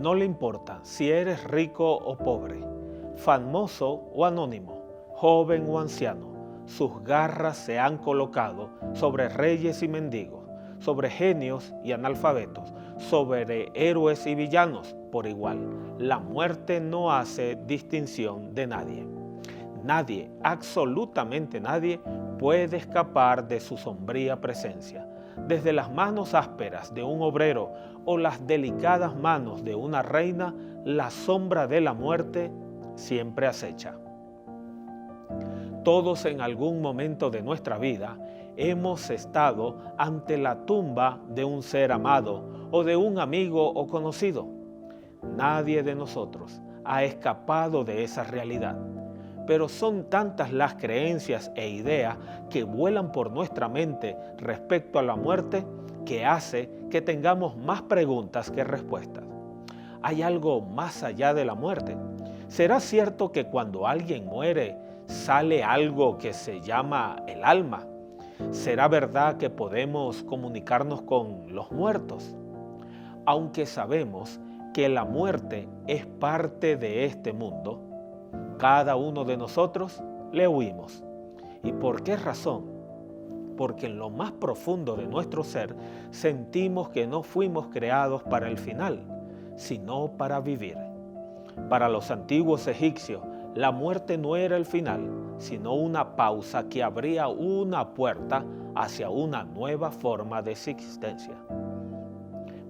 No le importa si eres rico o pobre, famoso o anónimo, joven o anciano. Sus garras se han colocado sobre reyes y mendigos, sobre genios y analfabetos, sobre héroes y villanos por igual. La muerte no hace distinción de nadie. Nadie, absolutamente nadie, puede escapar de su sombría presencia. Desde las manos ásperas de un obrero o las delicadas manos de una reina, la sombra de la muerte siempre acecha. Todos en algún momento de nuestra vida hemos estado ante la tumba de un ser amado o de un amigo o conocido. Nadie de nosotros ha escapado de esa realidad. Pero son tantas las creencias e ideas que vuelan por nuestra mente respecto a la muerte que hace que tengamos más preguntas que respuestas. ¿Hay algo más allá de la muerte? ¿Será cierto que cuando alguien muere sale algo que se llama el alma? ¿Será verdad que podemos comunicarnos con los muertos? Aunque sabemos que la muerte es parte de este mundo, cada uno de nosotros le huimos. ¿Y por qué razón? Porque en lo más profundo de nuestro ser sentimos que no fuimos creados para el final, sino para vivir. Para los antiguos egipcios, la muerte no era el final, sino una pausa que abría una puerta hacia una nueva forma de existencia.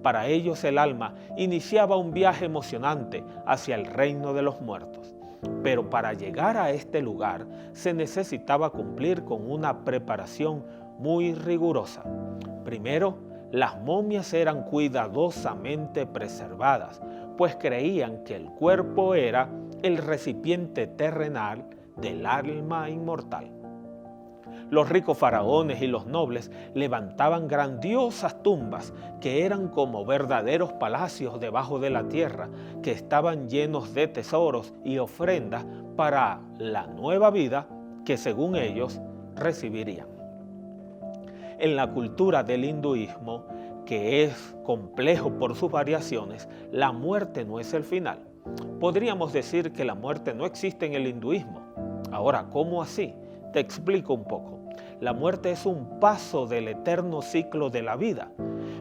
Para ellos el alma iniciaba un viaje emocionante hacia el reino de los muertos. Pero para llegar a este lugar se necesitaba cumplir con una preparación muy rigurosa. Primero, las momias eran cuidadosamente preservadas, pues creían que el cuerpo era el recipiente terrenal del alma inmortal. Los ricos faraones y los nobles levantaban grandiosas tumbas que eran como verdaderos palacios debajo de la tierra, que estaban llenos de tesoros y ofrendas para la nueva vida que según ellos recibirían. En la cultura del hinduismo, que es complejo por sus variaciones, la muerte no es el final. Podríamos decir que la muerte no existe en el hinduismo. Ahora, ¿cómo así? Te explico un poco. La muerte es un paso del eterno ciclo de la vida.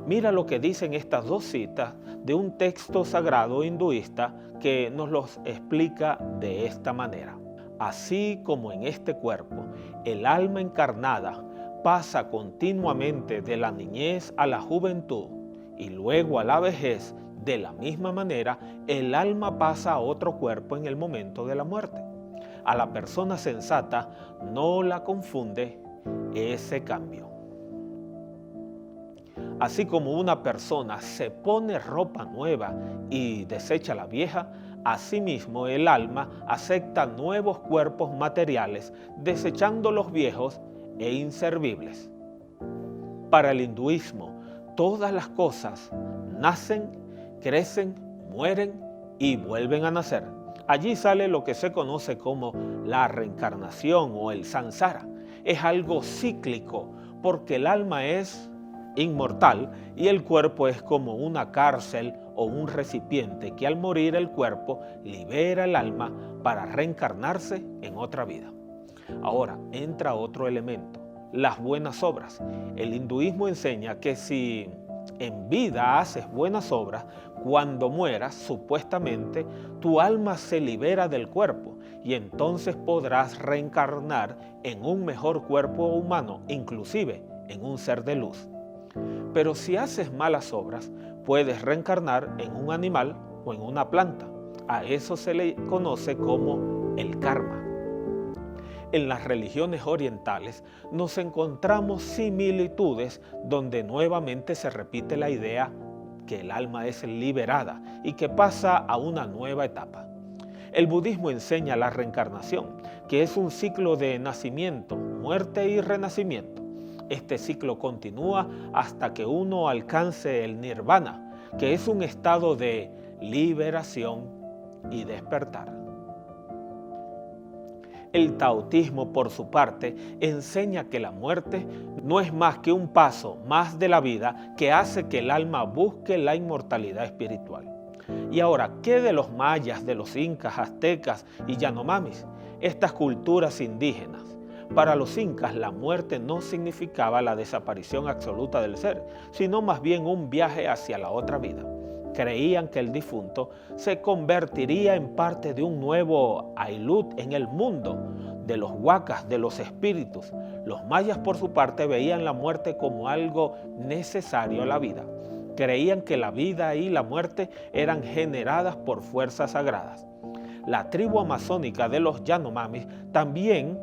Mira lo que dicen estas dos citas de un texto sagrado hinduista que nos los explica de esta manera. Así como en este cuerpo, el alma encarnada pasa continuamente de la niñez a la juventud y luego a la vejez, de la misma manera, el alma pasa a otro cuerpo en el momento de la muerte. A la persona sensata no la confunde ese cambio. Así como una persona se pone ropa nueva y desecha la vieja, asimismo el alma acepta nuevos cuerpos materiales, desechando los viejos e inservibles. Para el hinduismo, todas las cosas nacen, crecen, mueren y vuelven a nacer. Allí sale lo que se conoce como la reencarnación o el samsara. Es algo cíclico porque el alma es inmortal y el cuerpo es como una cárcel o un recipiente que al morir el cuerpo libera el alma para reencarnarse en otra vida. Ahora entra otro elemento, las buenas obras. El hinduismo enseña que si en vida haces buenas obras, cuando mueras, supuestamente, tu alma se libera del cuerpo y entonces podrás reencarnar en un mejor cuerpo humano, inclusive en un ser de luz. Pero si haces malas obras, puedes reencarnar en un animal o en una planta. A eso se le conoce como el karma. En las religiones orientales nos encontramos similitudes donde nuevamente se repite la idea que el alma es liberada y que pasa a una nueva etapa. El budismo enseña la reencarnación, que es un ciclo de nacimiento, muerte y renacimiento. Este ciclo continúa hasta que uno alcance el nirvana, que es un estado de liberación y despertar. El taoísmo, por su parte, enseña que la muerte no es más que un paso más de la vida que hace que el alma busque la inmortalidad espiritual. Y ahora, ¿qué de los mayas, de los incas, aztecas y yanomamis? Estas culturas indígenas. Para los incas, la muerte no significaba la desaparición absoluta del ser, sino más bien un viaje hacia la otra vida. Creían que el difunto se convertiría en parte de un nuevo Ailut en el mundo de los huacas, de los espíritus. Los mayas, por su parte, veían la muerte como algo necesario a la vida. Creían que la vida y la muerte eran generadas por fuerzas sagradas. La tribu amazónica de los Yanomamis también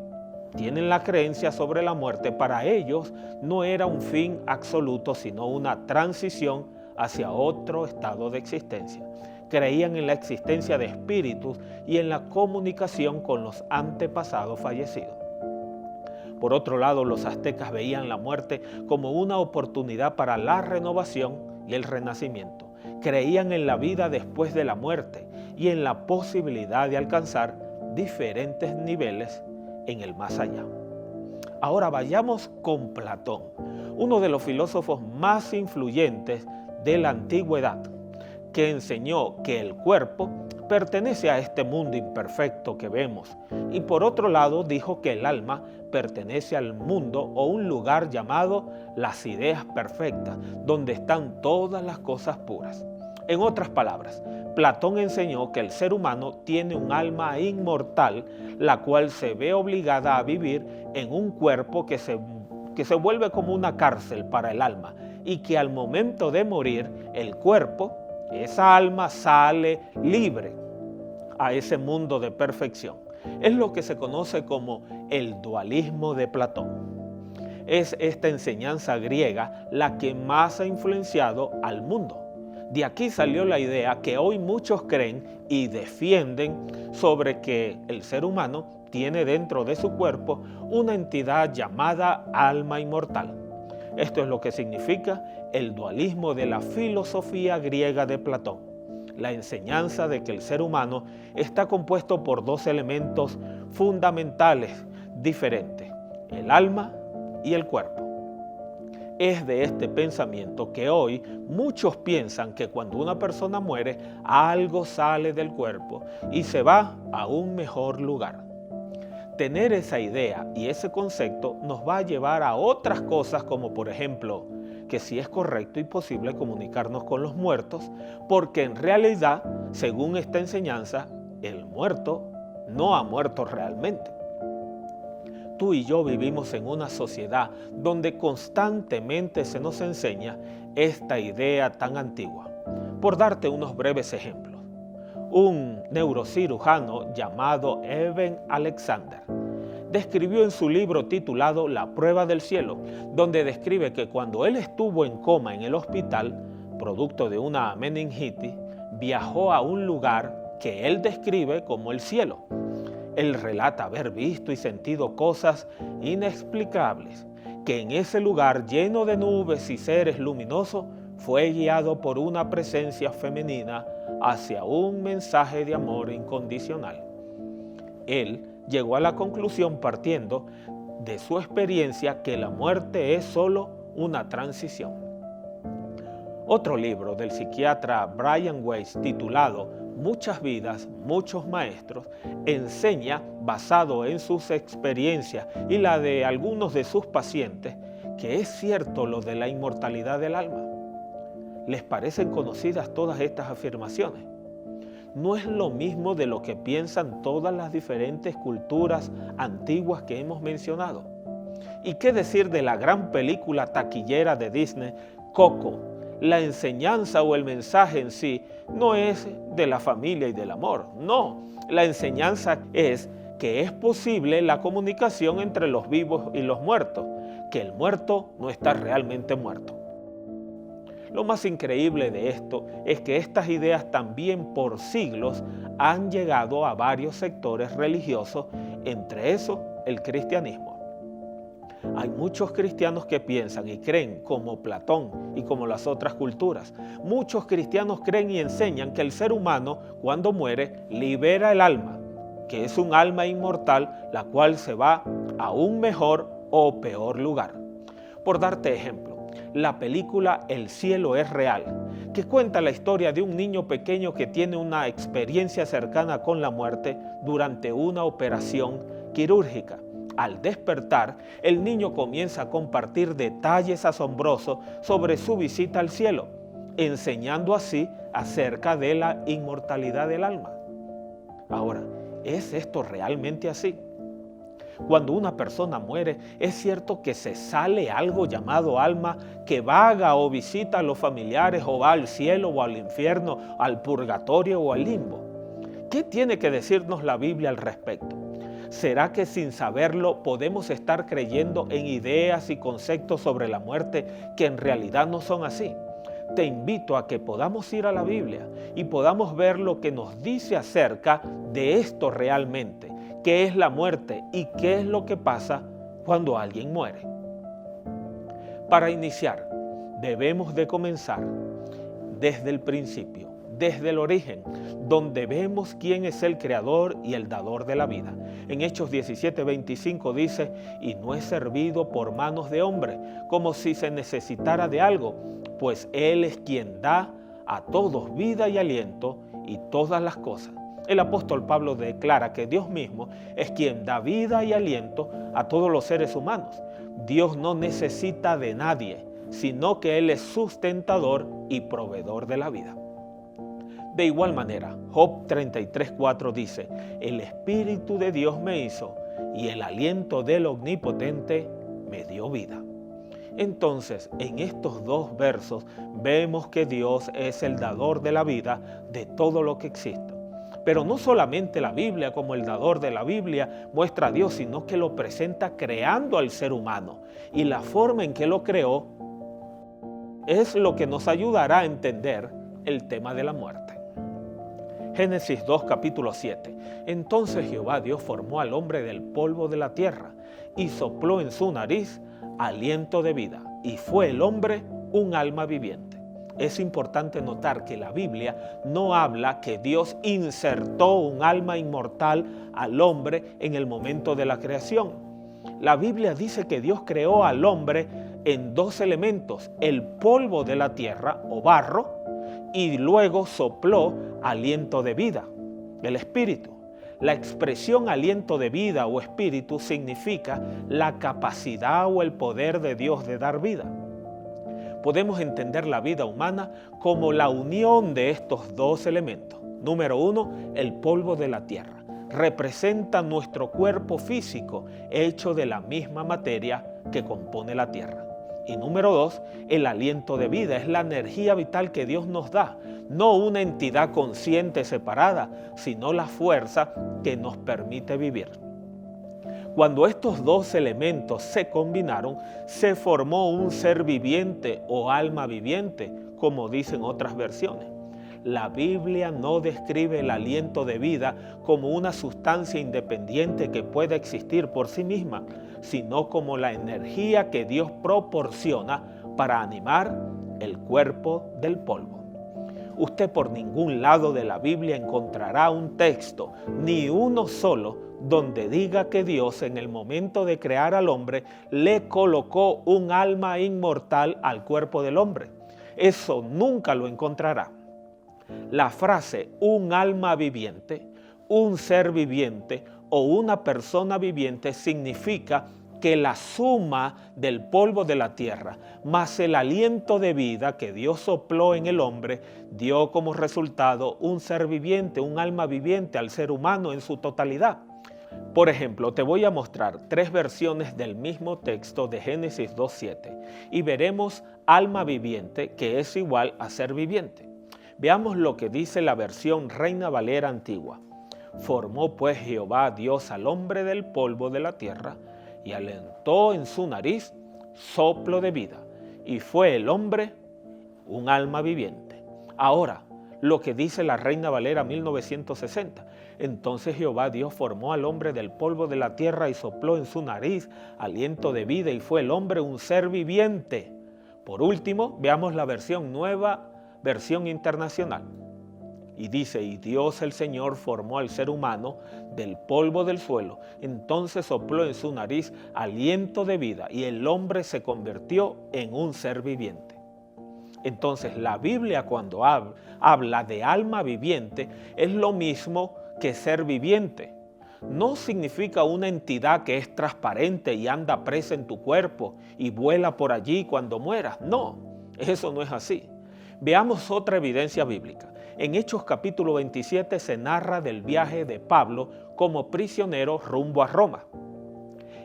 tienen la creencia sobre la muerte. Para ellos no era un fin absoluto, sino una transición hacia otro estado de existencia. Creían en la existencia de espíritus y en la comunicación con los antepasados fallecidos. Por otro lado, los aztecas veían la muerte como una oportunidad para la renovación y el renacimiento. Creían en la vida después de la muerte y en la posibilidad de alcanzar diferentes niveles en el más allá. Ahora vayamos con Platón, uno de los filósofos más influyentes de la antigüedad, que enseñó que el cuerpo pertenece a este mundo imperfecto que vemos, y por otro lado dijo que el alma pertenece al mundo o un lugar llamado las ideas perfectas, donde están todas las cosas puras. En otras palabras, Platón enseñó que el ser humano tiene un alma inmortal, la cual se ve obligada a vivir en un cuerpo que se vuelve como una cárcel para el alma, y que al momento de morir, el cuerpo, esa alma sale libre a ese mundo de perfección. Es lo que se conoce como el dualismo de Platón. Es esta enseñanza griega la que más ha influenciado al mundo. De aquí salió la idea que hoy muchos creen y defienden sobre que el ser humano tiene dentro de su cuerpo una entidad llamada alma inmortal. Esto es lo que significa el dualismo de la filosofía griega de Platón, la enseñanza de que el ser humano está compuesto por dos elementos fundamentales diferentes, el alma y el cuerpo. Es de este pensamiento que hoy muchos piensan que cuando una persona muere, algo sale del cuerpo y se va a un mejor lugar. Tener esa idea y ese concepto nos va a llevar a otras cosas, como por ejemplo, que si es correcto y posible comunicarnos con los muertos, porque en realidad, según esta enseñanza, el muerto no ha muerto realmente. Tú y yo vivimos en una sociedad donde constantemente se nos enseña esta idea tan antigua. Por darte unos breves ejemplos, un neurocirujano llamado Eben Alexander describió en su libro titulado La prueba del cielo, donde describe que cuando él estuvo en coma en el hospital, producto de una meningitis, viajó a un lugar que él describe como el cielo. Él relata haber visto y sentido cosas inexplicables, que en ese lugar lleno de nubes y seres luminosos fue guiado por una presencia femenina hacia un mensaje de amor incondicional. Él llegó a la conclusión, partiendo de su experiencia, que la muerte es solo una transición. Otro libro del psiquiatra Brian Weiss, titulado Muchas vidas, muchos maestros, enseña, basado en sus experiencias y la de algunos de sus pacientes, que es cierto lo de la inmortalidad del alma. ¿Les parecen conocidas todas estas afirmaciones? No es lo mismo de lo que piensan todas las diferentes culturas antiguas que hemos mencionado. ¿Y qué decir de la gran película taquillera de Disney, Coco? La enseñanza o el mensaje en sí no es de la familia y del amor, no. La enseñanza es que es posible la comunicación entre los vivos y los muertos, que el muerto no está realmente muerto. Lo más increíble de esto es que estas ideas también por siglos han llegado a varios sectores religiosos, entre esos el cristianismo. Hay muchos cristianos que piensan y creen como Platón y como las otras culturas. Muchos cristianos creen y enseñan que el ser humano, cuando muere, libera el alma, que es un alma inmortal, la cual se va a un mejor o peor lugar. Por darte ejemplo, La película El cielo es real, que cuenta la historia de un niño pequeño que tiene una experiencia cercana con la muerte durante una operación quirúrgica. Al despertar, el niño comienza a compartir detalles asombrosos sobre su visita al cielo, enseñando así acerca de la inmortalidad del alma. Ahora, ¿es esto realmente así? Cuando una persona muere, es cierto que se sale algo llamado alma que vaga o visita a los familiares o va al cielo o al infierno, al purgatorio o al limbo. ¿Qué tiene que decirnos la Biblia al respecto? ¿Será que sin saberlo podemos estar creyendo en ideas y conceptos sobre la muerte que en realidad no son así? Te invito a que podamos ir a la Biblia y podamos ver lo que nos dice acerca de esto realmente. ¿Qué es la muerte y qué es lo que pasa cuando alguien muere? Para iniciar, debemos de comenzar desde el principio, desde el origen, donde vemos quién es el creador y el dador de la vida. En Hechos 17:25 dice, y no es servido por manos de hombre, como si se necesitara de algo, pues Él es quien da a todos vida y aliento y todas las cosas. El apóstol Pablo declara que Dios mismo es quien da vida y aliento a todos los seres humanos. Dios no necesita de nadie, sino que Él es sustentador y proveedor de la vida. De igual manera, Job 33:4 dice, el Espíritu de Dios me hizo y el aliento del Omnipotente me dio vida. Entonces, en estos dos versos vemos que Dios es el dador de la vida de todo lo que existe. Pero no solamente la Biblia como el dador de la Biblia muestra a Dios, sino que lo presenta creando al ser humano. Y la forma en que lo creó es lo que nos ayudará a entender el tema de la muerte. Génesis 2, capítulo 7. Entonces Jehová Dios formó al hombre del polvo de la tierra y sopló en su nariz aliento de vida, y fue el hombre un alma viviente. Es importante notar que la Biblia no habla que Dios insertó un alma inmortal al hombre en el momento de la creación. La Biblia dice que Dios creó al hombre en dos elementos, el polvo de la tierra o barro, y luego sopló aliento de vida, el espíritu. La expresión aliento de vida o espíritu significa la capacidad o el poder de Dios de dar vida. Podemos entender la vida humana como la unión de estos dos elementos. Número uno, el polvo de la tierra. Representa nuestro cuerpo físico hecho de la misma materia que compone la tierra. Y número dos, el aliento de vida. Es la energía vital que Dios nos da. No una entidad consciente separada, sino la fuerza que nos permite vivir. Cuando estos dos elementos se combinaron, se formó un ser viviente o alma viviente, como dicen otras versiones. La Biblia no describe el aliento de vida como una sustancia independiente que pueda existir por sí misma, sino como la energía que Dios proporciona para animar el cuerpo del polvo. Usted por ningún lado de la Biblia encontrará un texto, ni uno solo, donde diga que Dios en el momento de crear al hombre le colocó un alma inmortal al cuerpo del hombre. Eso nunca lo encontrará. La frase un alma viviente, un ser viviente o una persona viviente significa que la suma del polvo de la tierra más el aliento de vida que Dios sopló en el hombre dio como resultado un ser viviente, un alma viviente al ser humano en su totalidad. Por ejemplo, te voy a mostrar tres versiones del mismo texto de Génesis 2:7 y veremos alma viviente que es igual a ser viviente. Veamos lo que dice la versión Reina Valera antigua. Formó pues Jehová Dios al hombre del polvo de la tierra y alentó en su nariz soplo de vida, y fue el hombre un alma viviente. Ahora, lo que dice la Reina Valera 1960. Entonces Jehová Dios formó al hombre del polvo de la tierra y sopló en su nariz aliento de vida, y fue el hombre un ser viviente. Por último, veamos la versión nueva, versión internacional. Y dice, y Dios el Señor formó al ser humano del polvo del suelo. Entonces sopló en su nariz aliento de vida y el hombre se convirtió en un ser viviente. Entonces la Biblia cuando habla de alma viviente es lo mismo que ser viviente. No significa una entidad que es transparente y anda presa en tu cuerpo y vuela por allí cuando mueras. No, eso no es así. Veamos otra evidencia bíblica. En Hechos capítulo 27 se narra del viaje de Pablo como prisionero rumbo a Roma.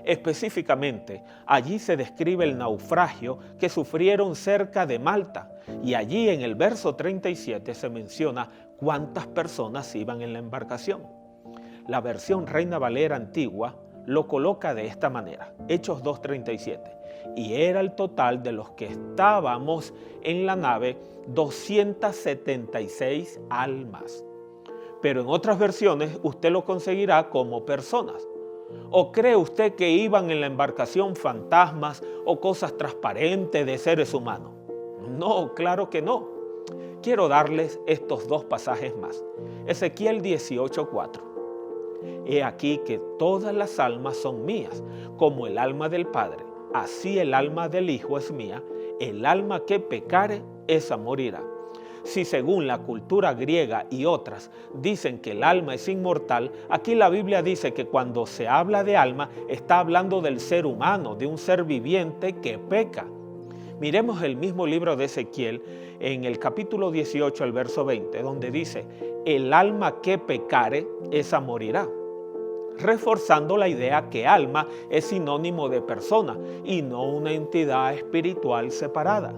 Específicamente, allí se describe el naufragio que sufrieron cerca de Malta y allí en el verso 37 se menciona cuántas personas iban en la embarcación. La versión Reina Valera antigua lo coloca de esta manera, Hechos 2:37, y era el total de los que estábamos en la nave 276 almas. Pero en otras versiones usted lo conseguirá como personas. ¿O cree usted que iban en la embarcación fantasmas o cosas transparentes de seres humanos? No, claro que no. Quiero darles estos dos pasajes más. Ezequiel 18:4. He aquí que todas las almas son mías, como el alma del Padre, así el alma del Hijo es mía, el alma que pecare, esa morirá. Si según la cultura griega y otras dicen que el alma es inmortal, aquí la Biblia dice que cuando se habla de alma está hablando del ser humano, de un ser viviente que peca. Miremos el mismo libro de Ezequiel en el capítulo 18, el verso 20, donde dice, el alma que pecare, esa morirá. Reforzando la idea que alma es sinónimo de persona y no una entidad espiritual separada.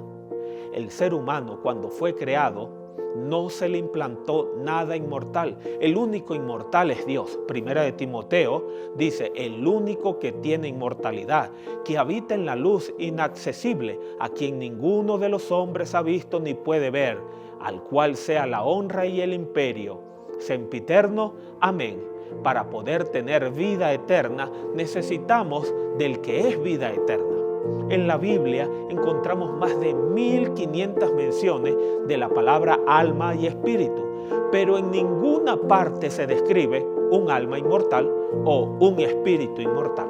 El ser humano, cuando fue creado, no se le implantó nada inmortal. El único inmortal es Dios. Primera de Timoteo dice, el único que tiene inmortalidad, que habita en la luz inaccesible, a quien ninguno de los hombres ha visto ni puede ver, al cual sea la honra y el imperio, sempiterno. Amén. Para poder tener vida eterna, necesitamos del que es vida eterna. En la Biblia encontramos más de 1500 menciones de la palabra alma y espíritu, pero en ninguna parte se describe un alma inmortal o un espíritu inmortal.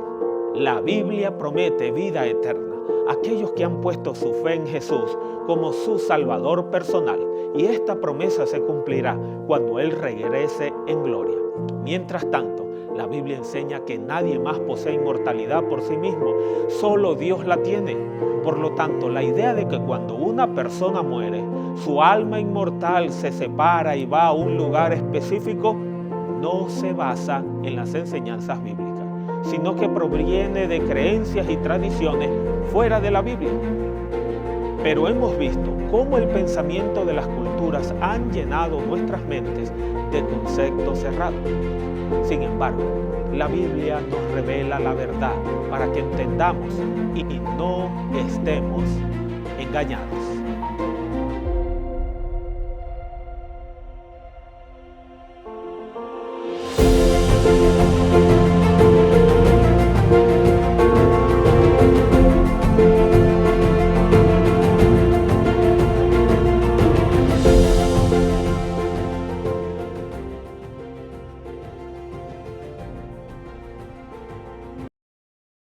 La Biblia promete vida eterna a aquellos que han puesto su fe en Jesús como su Salvador personal, y esta promesa se cumplirá cuando Él regrese en gloria. Mientras tanto, la Biblia enseña que nadie más posee inmortalidad por sí mismo, solo Dios la tiene. Por lo tanto, la idea de que cuando una persona muere, su alma inmortal se separa y va a un lugar específico, no se basa en las enseñanzas bíblicas, sino que proviene de creencias y tradiciones fuera de la Biblia. Pero hemos visto cómo el pensamiento de las culturas han llenado nuestras mentes de conceptos cerrados. Sin embargo, la Biblia nos revela la verdad para que entendamos y no estemos engañados.